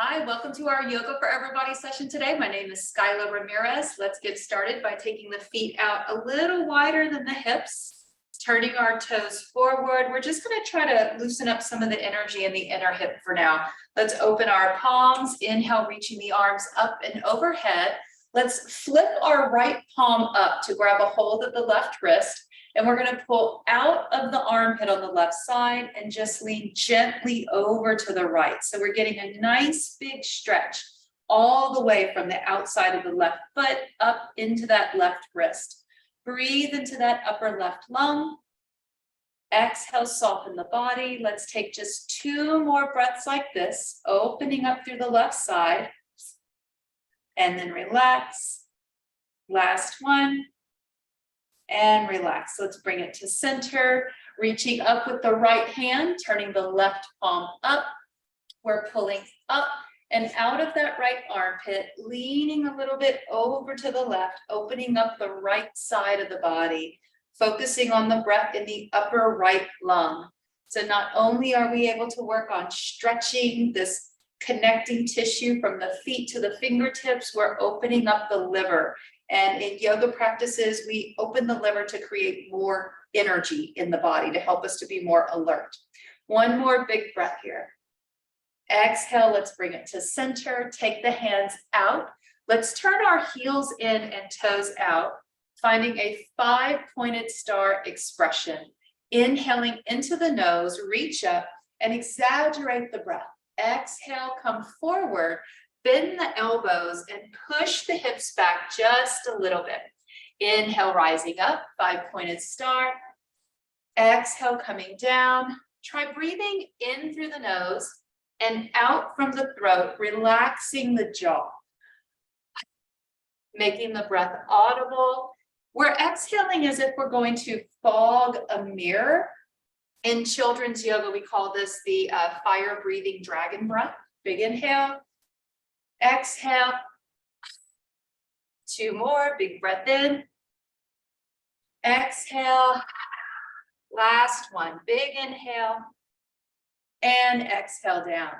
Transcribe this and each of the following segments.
Hi, welcome to our Yoga for Everybody session today. My name is Skyla Ramirez. Let's get started by taking the feet out a little wider than the hips, turning our toes forward. We're just going to try to loosen up some of the energy in the inner hip for now. Let's open our palms, inhale, reaching the arms up and overhead. Let's flip our right palm up to grab a hold of the left wrist. And we're going to pull out of the armpit on the left side and just lean gently over to the right. So we're getting a nice big stretch all the way from the outside of the left foot up into that left wrist. Breathe into that upper left lung. Exhale, soften the body. Let's take just 2 more breaths like this, opening up through the left side. And then relax. Last one. And relax. Let's bring it to center, reaching up with the right hand, turning the left palm up. We're pulling up and out of that right armpit, leaning a little bit over to the left, opening up the right side of the body, focusing on the breath in the upper right lung. So not only are we able to work on stretching this connecting tissue from the feet to the fingertips, we're opening up the liver. And in yoga practices, we open the liver to create more energy in the body to help us to be more alert. One more big breath here. Exhale, let's bring it to center. Take the hands out. Let's turn our heels in and toes out, finding a 5-pointed star expression. Inhaling into the nose, reach up and exaggerate the breath. Exhale, come forward. Bend the elbows and push the hips back just a little bit. Inhale, rising up, 5-pointed star. Exhale, coming down. Try breathing in through the nose and out from the throat, relaxing the jaw. Making the breath audible. We're exhaling as if we're going to fog a mirror. In children's yoga, we call this the fire breathing dragon breath. Big inhale. Exhale. 2 more, big breath in. Exhale. Last one, big inhale. And exhale down.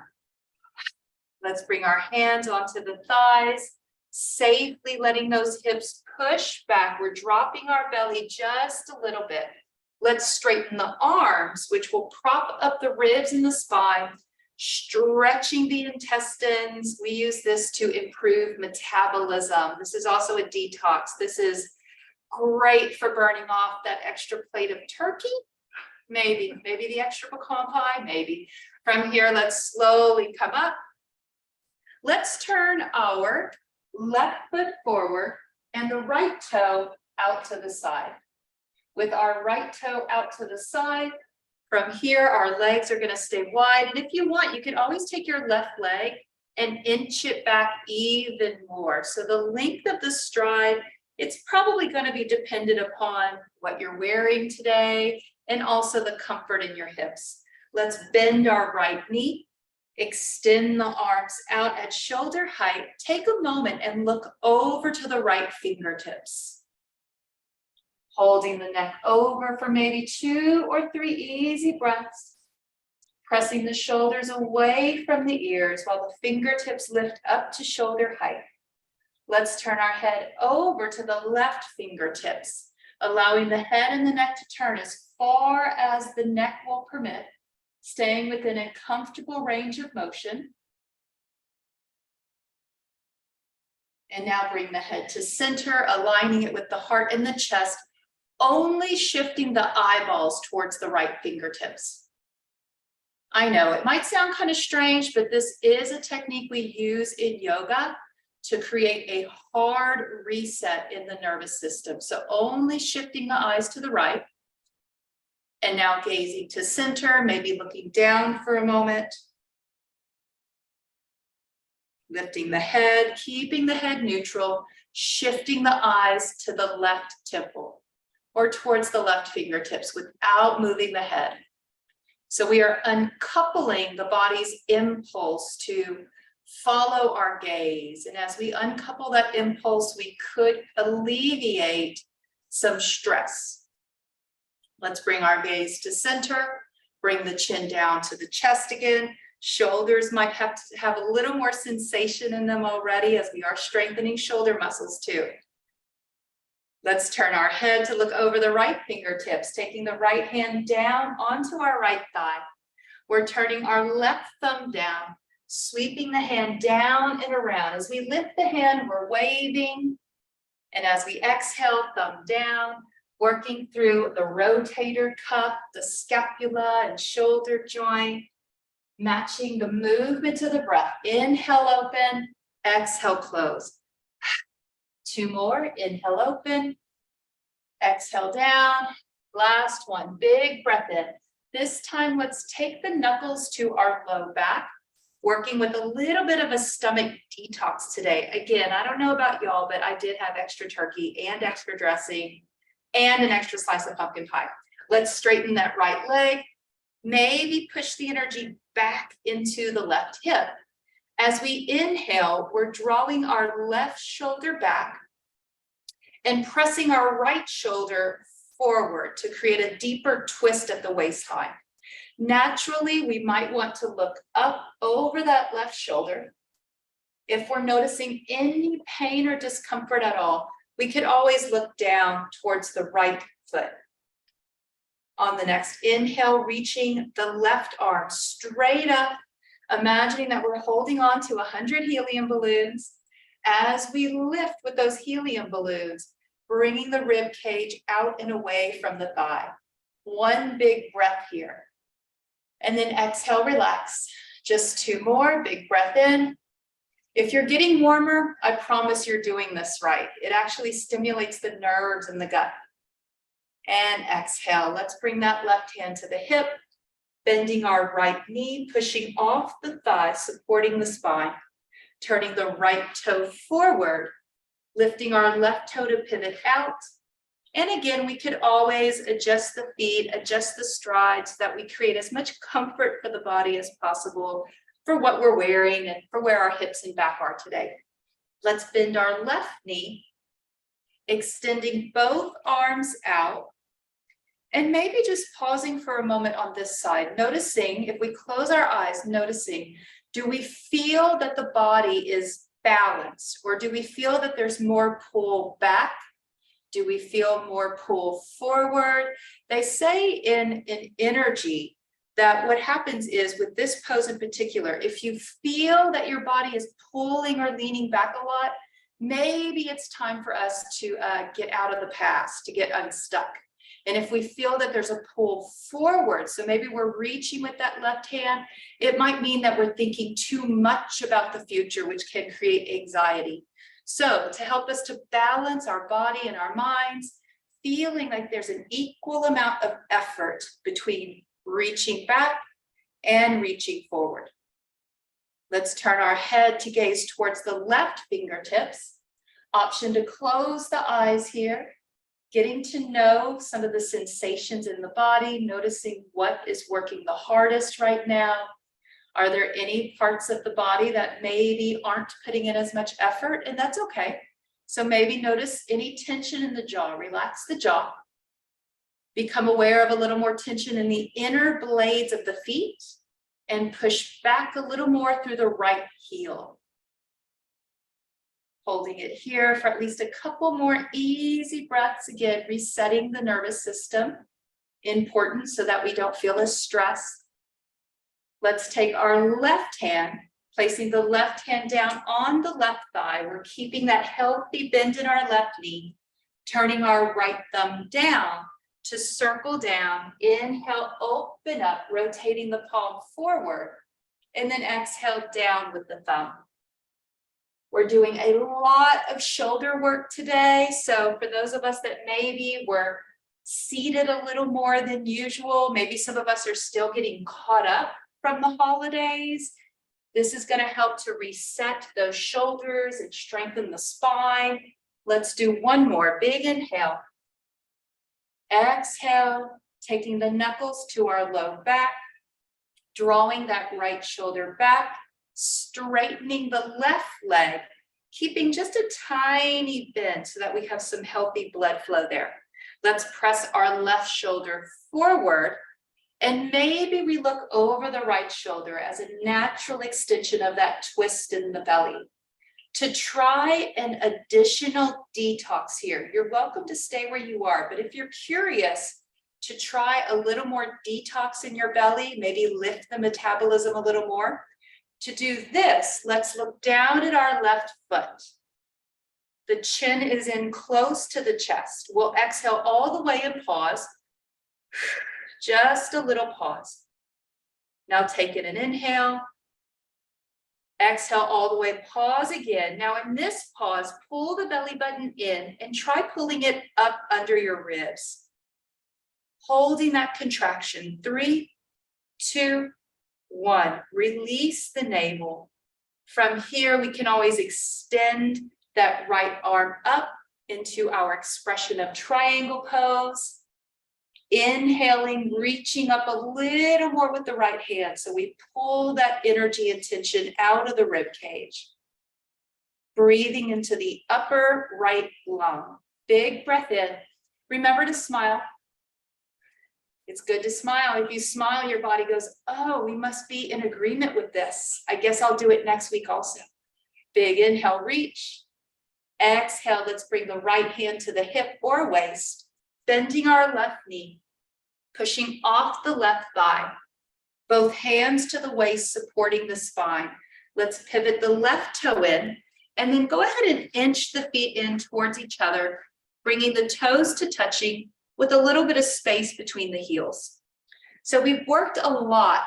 Let's bring our hands onto the thighs, safely letting those hips push back. We're dropping our belly just a little bit. Let's straighten the arms, which will prop up the ribs and the spine. Stretching the intestines. We use this to improve metabolism. This is also a detox. This is great for burning off that extra plate of turkey. Maybe the extra pecan pie, maybe. From here, let's slowly come up. Let's turn our left foot forward and the right toe out to the side. With our right toe out to the side, from here, our legs are going to stay wide. And if you want, you can always take your left leg and inch it back even more. So the length of the stride, it's probably going to be dependent upon what you're wearing today and also the comfort in your hips. Let's bend our right knee, extend the arms out at shoulder height. Take a moment and look over to the right fingertips. Holding the neck over for maybe 2 or 3 easy breaths. Pressing the shoulders away from the ears while the fingertips lift up to shoulder height. Let's turn our head over to the left fingertips, allowing the head and the neck to turn as far as the neck will permit, staying within a comfortable range of motion. And now bring the head to center, aligning it with the heart and the chest, only shifting the eyeballs towards the right fingertips. I know it might sound kind of strange, but this is a technique we use in yoga to create a hard reset in the nervous system. So only shifting the eyes to the right. And now gazing to center, maybe looking down for a moment. Lifting the head, keeping the head neutral, shifting the eyes to the left temple or towards the left fingertips without moving the head. So we are uncoupling the body's impulse to follow our gaze. And as we uncouple that impulse, we could alleviate some stress. Let's bring our gaze to center, bring the chin down to the chest again, Shoulders might have to have a little more sensation in them already as we are strengthening shoulder muscles too. Let's turn our head to look over the right fingertips, taking the right hand down onto our right thigh. We're turning our left thumb down, sweeping the hand down and around. As we lift the hand, we're waving. And as we exhale, thumb down, working through the rotator cuff, the scapula and shoulder joint, matching the movement of the breath. Inhale, open, exhale, close. 2 more, inhale, open, exhale down. Last one, big breath in. This time, let's take the knuckles to our low back, working with a little bit of a stomach detox today. Again, I don't know about y'all, but I did have extra turkey and extra dressing and an extra slice of pumpkin pie. Let's straighten that right leg. Maybe push the energy back into the left hip. As we inhale, we're drawing our left shoulder back and pressing our right shoulder forward to create a deeper twist at the waistline. Naturally, we might want to look up over that left shoulder. If we're noticing any pain or discomfort at all, we could always look down towards the right foot. On the next inhale, reaching the left arm straight up, imagining that we're holding on to 100 helium balloons. As we lift with those helium balloons, bringing the rib cage out and away from the thigh. One big breath here. And then exhale, relax. Just 2 more, big breath in. If you're getting warmer, I promise you're doing this right. It actually stimulates the nerves in the gut. And exhale, let's bring that left hand to the hip, bending our right knee, pushing off the thigh, supporting the spine, turning the right toe forward, lifting our left toe to pivot out. And again, we could always adjust the feet, adjust the stride so that we create as much comfort for the body as possible for what we're wearing and for where our hips and back are today. Let's bend our left knee, extending both arms out, and maybe just pausing for a moment on this side, noticing, if we close our eyes, noticing, do we feel that the body is balanced, or do we feel that there's more pull back? Do we feel more pull forward? They say in energy that what happens is with this pose in particular, if you feel that your body is pulling or leaning back a lot, maybe it's time for us to get out of the past, to get unstuck. And if we feel that there's a pull forward, so maybe we're reaching with that left hand, it might mean that we're thinking too much about the future, which can create anxiety. So to help us to balance our body and our minds, feeling like there's an equal amount of effort between reaching back and reaching forward. Let's turn our head to gaze towards the left fingertips. Option to close the eyes here, getting to know some of the sensations in the body, noticing what is working the hardest right now. Are there any parts of the body that maybe aren't putting in as much effort? And that's okay. So maybe notice any tension in the jaw, relax the jaw. Become aware of a little more tension in the inner blades of the feet and push back a little more through the right heel. Holding it here for at least a couple more easy breaths, again, resetting the nervous system, important so that we don't feel as stressed. Let's take our left hand, placing the left hand down on the left thigh. We're keeping that healthy bend in our left knee, turning our right thumb down to circle down. Inhale, open up, rotating the palm forward, and then exhale down with the thumb. We're doing a lot of shoulder work today. So for those of us that maybe were seated a little more than usual, maybe some of us are still getting caught up from the holidays, this is going to help to reset those shoulders and strengthen the spine. Let's do one more big inhale. Exhale, taking the knuckles to our low back, drawing that right shoulder back, straightening the left leg, keeping just a tiny bend so that we have some healthy blood flow there. Let's press our left shoulder forward And maybe we look over the right shoulder as a natural extension of that twist in the belly. To try an additional detox here, you're welcome to stay where you are, but if you're curious to try a little more detox in your belly, maybe lift the metabolism a little more, to do this, let's look down at our left foot. The chin is in close to the chest. We'll exhale all the way and pause. Just a little pause. Now take in an inhale. Exhale all the way, pause again. Now in this pause, pull the belly button in and try pulling it up under your ribs. Holding that contraction. 3, 2, 1. Release the navel. From here, we can always extend that right arm up into our expression of triangle pose. Inhaling, reaching up a little more with the right hand. So we pull that energy and tension out of the rib cage. Breathing into the upper right lung. Big breath in. Remember to smile. It's good to smile. If you smile, your body goes, oh, we must be in agreement with this. I guess I'll do it next week also. Big inhale, reach. Exhale, let's bring the right hand to the hip or waist. Bending our left knee, pushing off the left thigh, both hands to the waist supporting the spine. Let's pivot the left toe in, and then go ahead and inch the feet in towards each other, bringing the toes to touching with a little bit of space between the heels. So we've worked a lot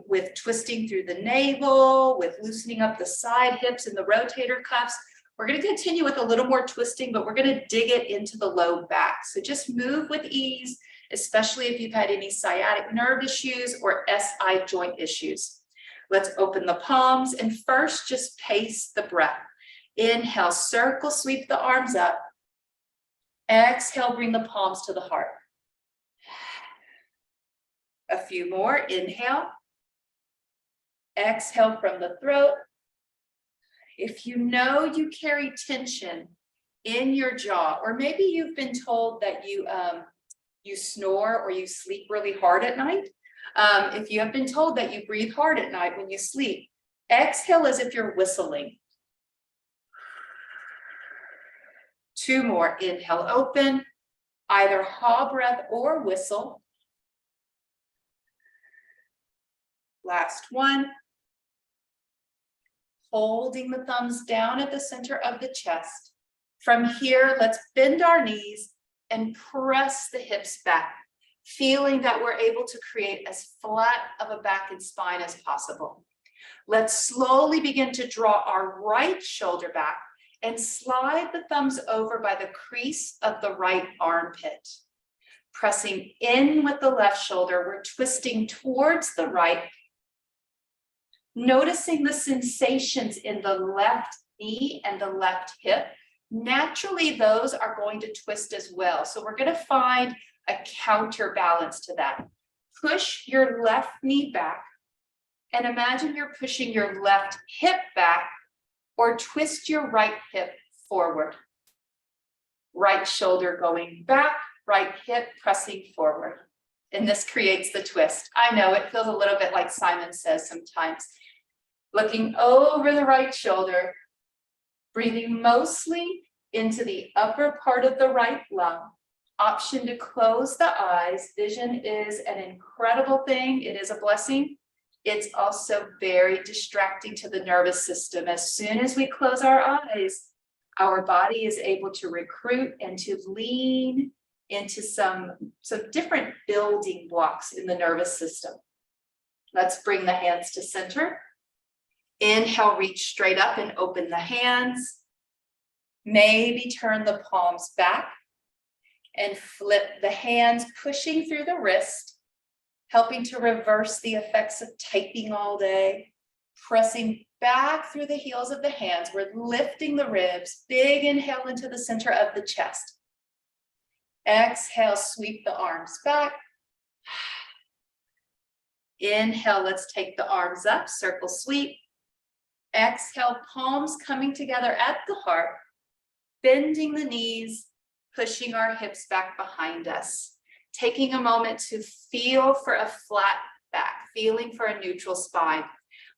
with twisting through the navel, with loosening up the side hips and the rotator cuffs. We're going to continue with a little more twisting, but we're going to dig it into the low back. So just move with ease, especially if you've had any sciatic nerve issues or SI joint issues. Let's open the palms and first just pace the breath. Inhale, circle, sweep the arms up. Exhale, bring the palms to the heart. A few more. Inhale. Exhale from the throat. If you know you carry tension in your jaw, or maybe you've been told that you snore or you sleep really hard at night, if you have been told that you breathe hard at night when you sleep, exhale as if you're whistling. 2 more. Inhale, open, either haw breath or whistle. Last one. Holding the thumbs down at the center of the chest. From here, let's bend our knees and press the hips back, feeling that we're able to create as flat of a back and spine as possible. Let's slowly begin to draw our right shoulder back and slide the thumbs over by the crease of the right armpit. Pressing in with the left shoulder, we're twisting towards the right. Noticing the sensations in the left knee and the left hip. Naturally, those are going to twist as well. So we're going to find a counterbalance to that. Push your left knee back and imagine you're pushing your left hip back, or twist your right hip forward. Right shoulder going back, right hip pressing forward. And this creates the twist. I know it feels a little bit like Simon Says sometimes. Looking over the right shoulder, breathing mostly into the upper part of the right lung. Option to close the eyes. Vision is an incredible thing. It is a blessing. It's also very distracting to the nervous system. As soon as we close our eyes, our body is able to recruit and to lean into some different building blocks in the nervous system. Let's bring the hands to center. Inhale, reach straight up and open the hands. Maybe turn the palms back and flip the hands, pushing through the wrist, helping to reverse the effects of typing all day. Pressing back through the heels of the hands. We're lifting the ribs. Big inhale into the center of the chest. Exhale, sweep the arms back. Inhale, let's take the arms up, circle sweep. Exhale, palms coming together at the heart, bending the knees, pushing our hips back behind us. taking a moment to feel for a flat back, feeling for a neutral spine.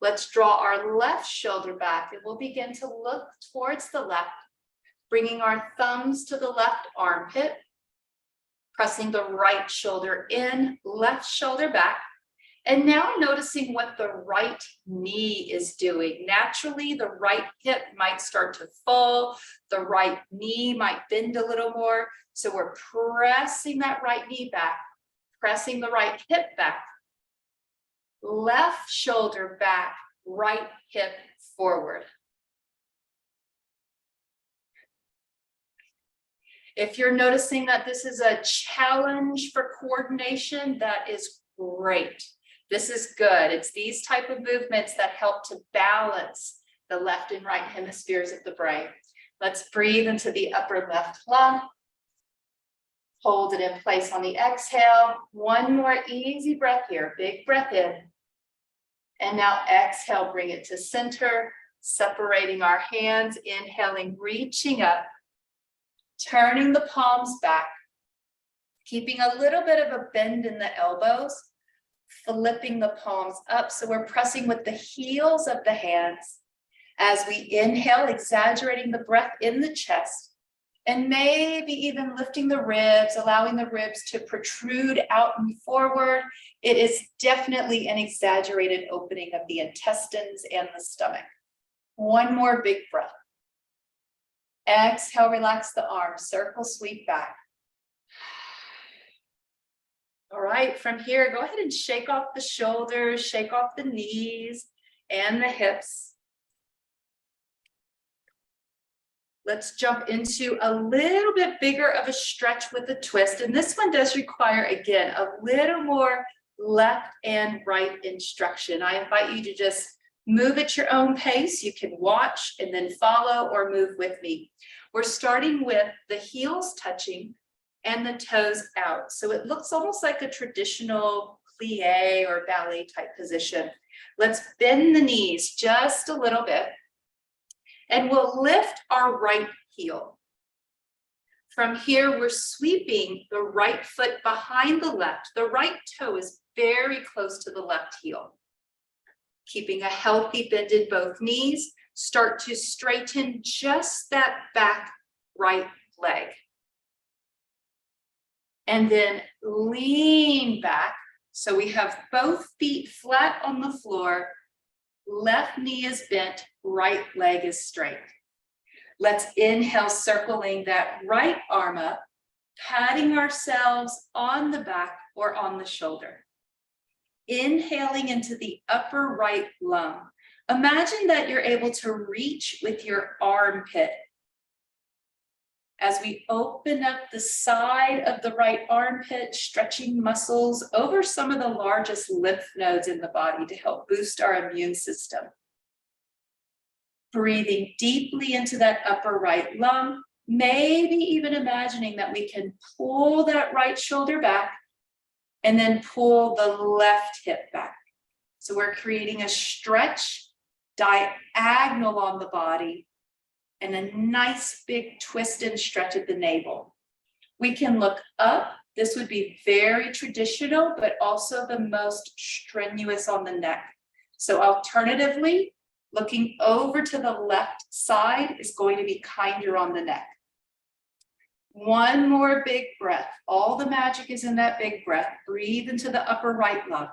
Let's draw our left shoulder back and we'll begin to look towards the left, bringing our thumbs to the left armpit, pressing the right shoulder in, left shoulder back. And now noticing what the right knee is doing. Naturally, the right hip might start to fall. The right knee might bend a little more. So we're pressing that right knee back, pressing the right hip back. Left shoulder back, right hip forward. If you're noticing that this is a challenge for coordination, that is great. This is good. It's these type of movements that help to balance the left and right hemispheres of the brain. Let's breathe into the upper left lung. Hold it in place on the exhale. One more easy breath here. Big breath in. And now exhale, bring it to center, separating our hands, inhaling, reaching up, turning the palms back, keeping a little bit of a bend in the elbows, flipping the palms up. So we're pressing with the heels of the hands. As we inhale, exaggerating the breath in the chest, and maybe even lifting the ribs, allowing the ribs to protrude out and forward. It is definitely an exaggerated opening of the intestines and the stomach. One more big breath. Exhale, relax the arms, circle, sweep back. All right, from here, go ahead and shake off the shoulders, shake off the knees and the hips. Let's jump into a little bit bigger of a stretch with a twist. And this one does require, again, a little more left and right instruction. I invite you to just move at your own pace. You can watch and then follow or move with me. We're starting with the heels touching and the toes out. So it looks almost like a traditional plie or ballet type position. Let's bend the knees just a little bit. And we'll lift our right heel. From here, we're sweeping the right foot behind the left. The right toe is very close to the left heel. Keeping a healthy bend in both knees, start to straighten just that back right leg. And then lean back. So we have both feet flat on the floor. Left knee is bent, right leg is straight. Let's inhale, circling that right arm up, patting ourselves on the back or on the shoulder. Inhaling into the upper right lung. Imagine that you're able to reach with your armpit. As we open up the side of the right armpit, stretching muscles over some of the largest lymph nodes in the body to help boost our immune system. Breathing deeply into that upper right lung, maybe even imagining that we can pull that right shoulder back and then pull the left hip back. So we're creating a stretch diagonal on the body and a nice big twist and stretch at the navel. We can look up. This would be very traditional, but also the most strenuous on the neck. So alternatively, looking over to the left side is going to be kinder on the neck. One more big breath. All the magic is in that big breath. Breathe into the upper right lung.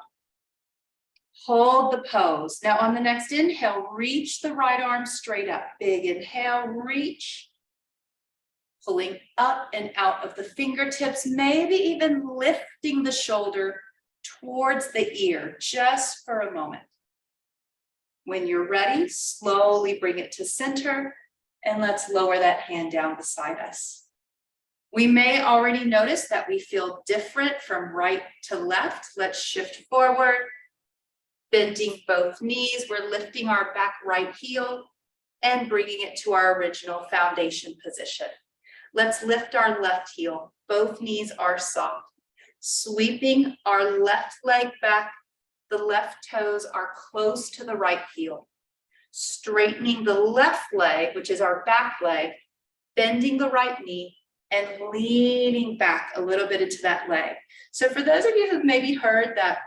Hold the pose. Now on the next inhale, reach the right arm straight up. Big inhale, reach. Pulling up and out of the fingertips, maybe even lifting the shoulder towards the ear, just for a moment. When you're ready, slowly bring it to center, and let's lower that hand down beside us. We may already notice that we feel different from right to left. Let's shift forward. Bending both knees, we're lifting our back right heel and bringing it to our original foundation position. Let's lift our left heel. Both knees are soft. Sweeping our left leg back, the left toes are close to the right heel. Straightening the left leg, which is our back leg, bending the right knee, and leaning back a little bit into that leg. So for those of you who've maybe heard that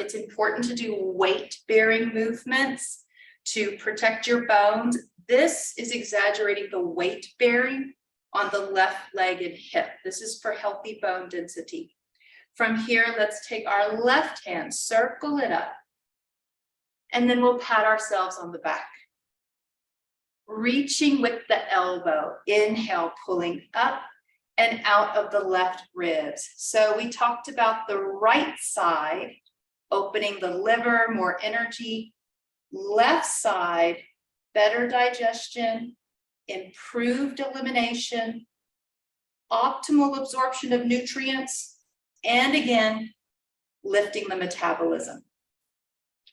it's important to do weight-bearing movements to protect your bones, this is exaggerating the weight bearing on the left leg and hip. This is for healthy bone density. From here, let's take our left hand, circle it up, and then we'll pat ourselves on the back. Reaching with the elbow, inhale, pulling up and out of the left ribs. So we talked about the right side, opening the liver, more energy. Left side, better digestion, improved elimination, optimal absorption of nutrients, and again, lifting the metabolism.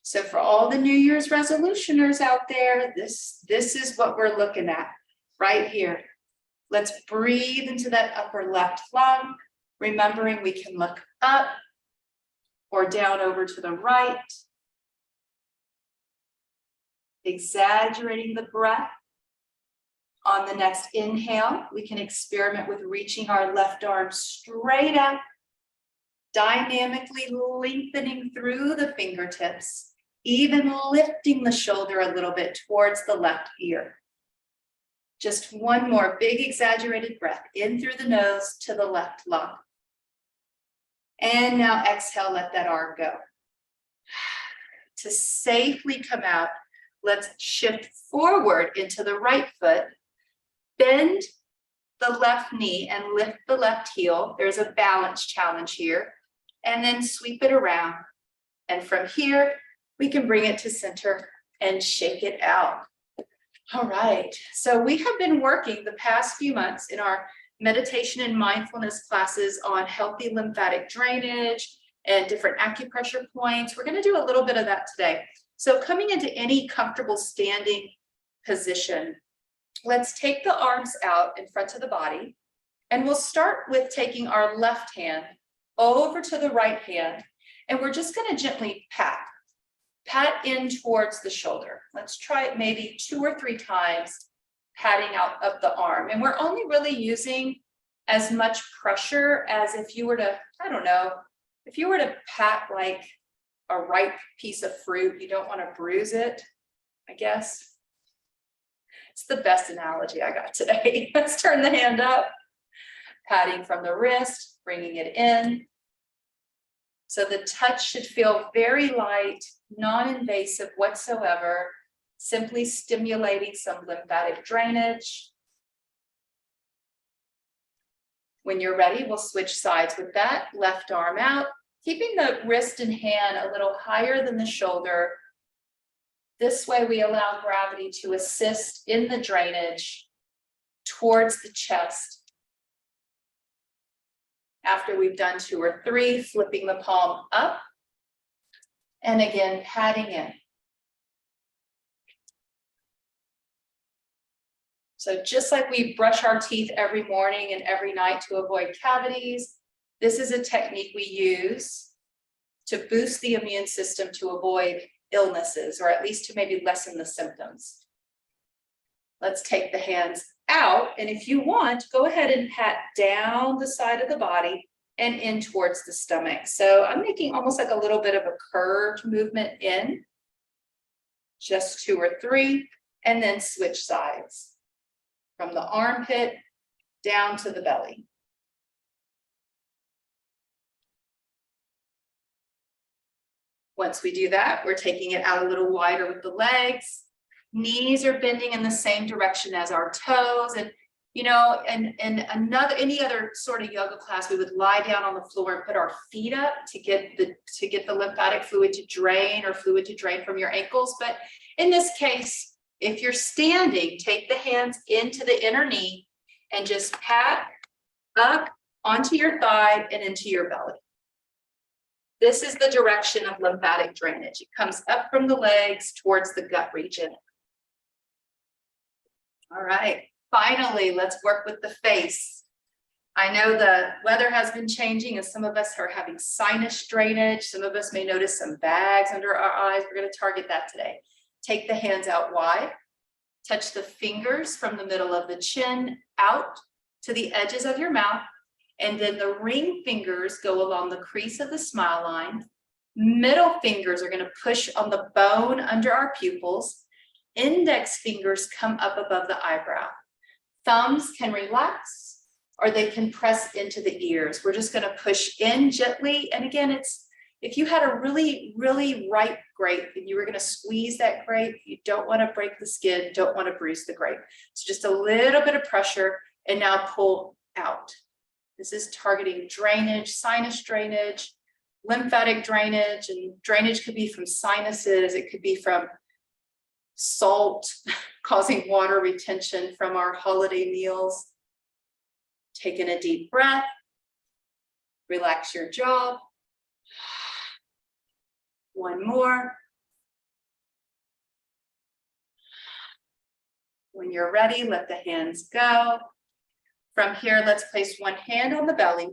So for all the New Year's resolutioners out there, this is what we're looking at right here. Let's breathe into that upper left lung, remembering we can look up or down over to the right. Exaggerating the breath. On the next inhale, we can experiment with reaching our left arm straight up, dynamically lengthening through the fingertips, even lifting the shoulder a little bit towards the left ear. Just one more big exaggerated breath in through the nose to the left lung. And now exhale, let that arm go. To safely come out, let's shift forward into the right foot, bend the left knee and lift the left heel. There's a balance challenge here. And then sweep it around. And from here, we can bring it to center and shake it out. All right, so we have been working the past few months in our meditation and mindfulness classes on healthy lymphatic drainage and different acupressure points. We're going to do a little bit of that today. So coming into any comfortable standing position, let's take the arms out in front of the body, and we'll start with taking our left hand over to the right hand, and we're just going to gently pat in towards the shoulder. Let's try it maybe 2 or 3 times, patting out of the arm. And we're only really using as much pressure as if you were to, I don't know, if you were to pat like a ripe piece of fruit, you don't want to bruise it, I guess. It's the best analogy I got today. Let's turn the hand up, patting from the wrist, bringing it in. So the touch should feel very light, non-invasive whatsoever, simply stimulating some lymphatic drainage. When you're ready, we'll switch sides with that. Left arm out, keeping the wrist and hand a little higher than the shoulder. This way we allow gravity to assist in the drainage towards the chest. After we've done 2 or 3, flipping the palm up, and again, patting in. So just like we brush our teeth every morning and every night to avoid cavities, this is a technique we use to boost the immune system to avoid illnesses, or at least to maybe lessen the symptoms. Let's take the hands out, and if you want, go ahead and pat down the side of the body and in towards the stomach. So I'm making almost like a little bit of a curved movement in, just 2 or 3, and then switch sides from the armpit down to the belly. Once we do that, we're taking it out a little wider with the legs. Knees are bending in the same direction as our toes. And, you know, and any other sort of yoga class, we would lie down on the floor and put our feet up to get the lymphatic fluid to drain, or fluid to drain from your ankles. But in this case, if you're standing, take the hands into the inner knee and just pat up onto your thigh and into your belly. This is the direction of lymphatic drainage. It comes up from the legs towards the gut region. All right, finally, let's work with the face. I know the weather has been changing, and some of us are having sinus drainage. Some of us may notice some bags under our eyes. We're going to target that today. Take the hands out wide. Touch the fingers from the middle of the chin out to the edges of your mouth, and then the ring fingers go along the crease of the smile line. Middle fingers are going to push on the bone under our pupils. Index fingers come up above the eyebrow. Thumbs can relax, or they can press into the ears. We're just going to push in gently. And again, if you had a really, really ripe grape and you were going to squeeze that grape, you don't want to break the skin, don't want to bruise the grape. So just a little bit of pressure, and now pull out. This is targeting drainage, sinus drainage, lymphatic drainage, and drainage could be from sinuses. It could be from salt causing water retention from our holiday meals. Taking a deep breath, relax your jaw. One more. When you're ready, let the hands go. From here, let's place one hand on the belly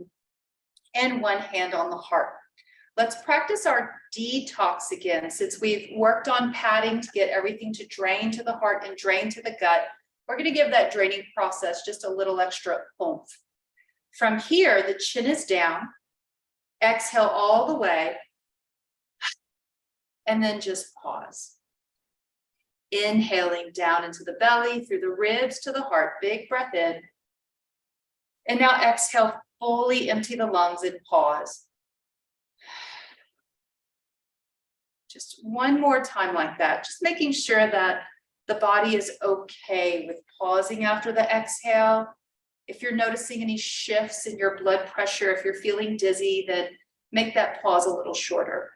and one hand on the heart. Let's practice our detox again. Since we've worked on padding to get everything to drain to the heart and drain to the gut, we're going to give that draining process just a little extra oomph. From here, the chin is down. Exhale all the way. And then just pause. Inhaling down into the belly, through the ribs to the heart. Big breath in. And now exhale, fully empty the lungs and pause. Just one more time like that. Just making sure that the body is okay with pausing after the exhale. If you're noticing any shifts in your blood pressure, if you're feeling dizzy, then make that pause a little shorter.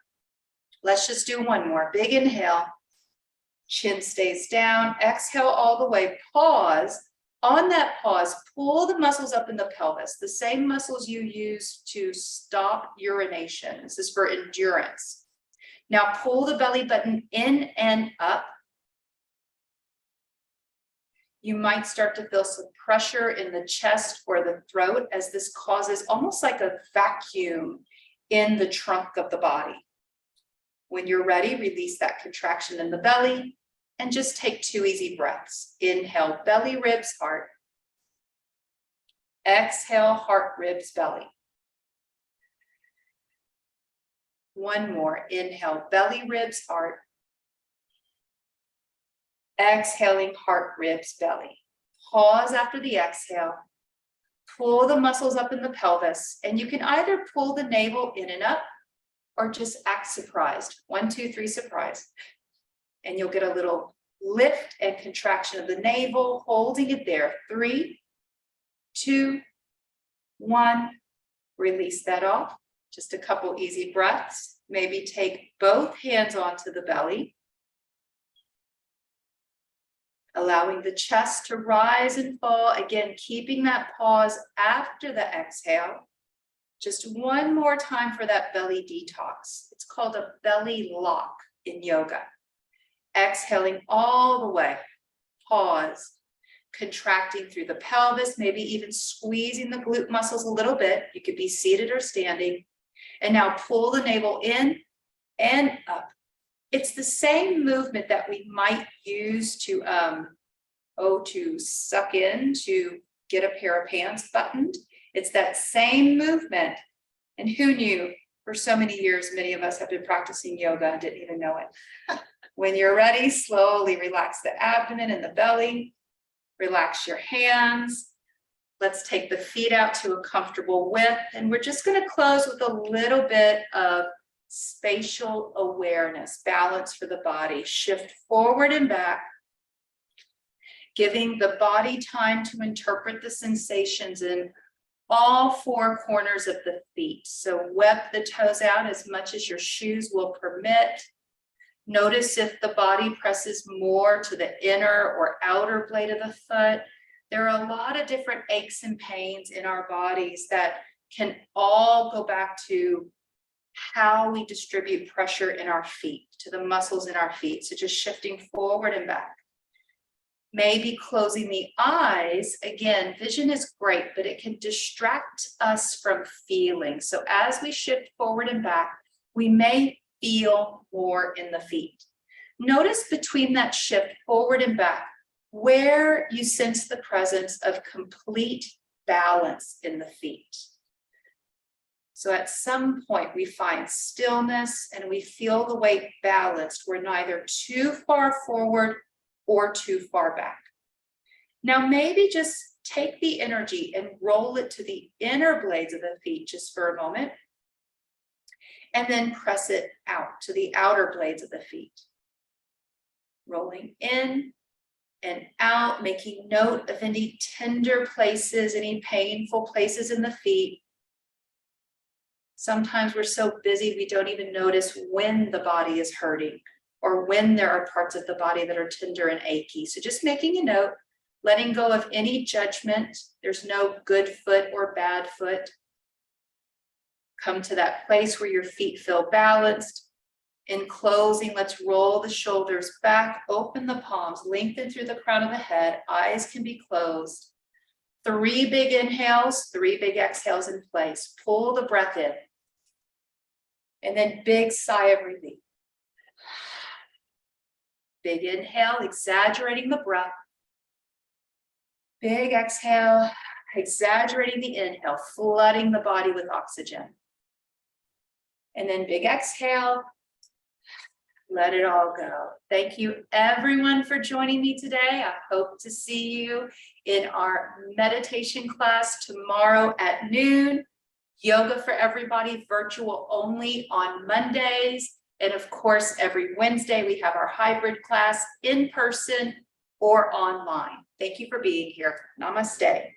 Let's just do one more. Big inhale. Chin stays down. Exhale all the way. Pause. On that pause, pull the muscles up in the pelvis, the same muscles you use to stop urination. This is for endurance. Now pull the belly button in and up. You might start to feel some pressure in the chest or the throat as this causes almost like a vacuum in the trunk of the body. When you're ready, release that contraction in the belly and just take 2 easy breaths. Inhale, belly, ribs, heart. Exhale, heart, ribs, belly. One more. Inhale, belly, ribs, heart. Exhaling, heart, ribs, belly. Pause after the exhale. Pull the muscles up in the pelvis, and you can either pull the navel in and up or just act surprised. 1, 2, 3, surprise. And you'll get a little lift and contraction of the navel, holding it there. 3, 2, 1. Release that off. Just a couple easy breaths. Maybe take both hands onto the belly, allowing the chest to rise and fall. Again, keeping that pause after the exhale. Just one more time for that belly detox. It's called a belly lock in yoga. Exhaling all the way. Pause. Contracting through the pelvis, maybe even squeezing the glute muscles a little bit. You could be seated or standing. And now pull the navel in and up. It's the same movement that we might use to suck in to get a pair of pants buttoned. It's that same movement. And who knew? For so many years, many of us have been practicing yoga and didn't even know it. When you're ready, slowly relax the abdomen and the belly. Relax your hands. Let's take the feet out to a comfortable width. And we're just going to close with a little bit of spatial awareness, balance for the body. Shift forward and back, giving the body time to interpret the sensations in all 4 corners of the feet. So web the toes out as much as your shoes will permit. Notice if the body presses more to the inner or outer blade of the foot. There are a lot of different aches and pains in our bodies that can all go back to how we distribute pressure in our feet, to the muscles in our feet. So just shifting forward and back. Maybe closing the eyes. Again, vision is great, but it can distract us from feeling. So as we shift forward and back, we may feel more in the feet. Notice between that shift forward and back, where you sense the presence of complete balance in the feet. So at some point we find stillness and we feel the weight balanced. We're neither too far forward or too far back. Now maybe just take the energy and roll it to the inner blades of the feet just for a moment. And then press it out to the outer blades of the feet. Rolling in and out, making note of any tender places, any painful places in the feet. Sometimes we're so busy we don't even notice when the body is hurting or when there are parts of the body that are tender and achy. So just making a note, letting go of any judgment. There's no good foot or bad foot. Come to that place where your feet feel balanced. In closing, let's roll the shoulders back, open the palms, lengthen through the crown of the head. Eyes can be closed. 3 big inhales, 3 big exhales in place. Pull the breath in. And then big sigh of relief. Big inhale, exaggerating the breath. Big exhale, exaggerating the inhale, flooding the body with oxygen. And then big exhale, let it all go. Thank you everyone for joining me today. I hope to see you in our meditation class tomorrow at noon. Yoga for Everybody, virtual only on Mondays. And of course, every Wednesday we have our hybrid class in person or online. Thank you for being here. Namaste.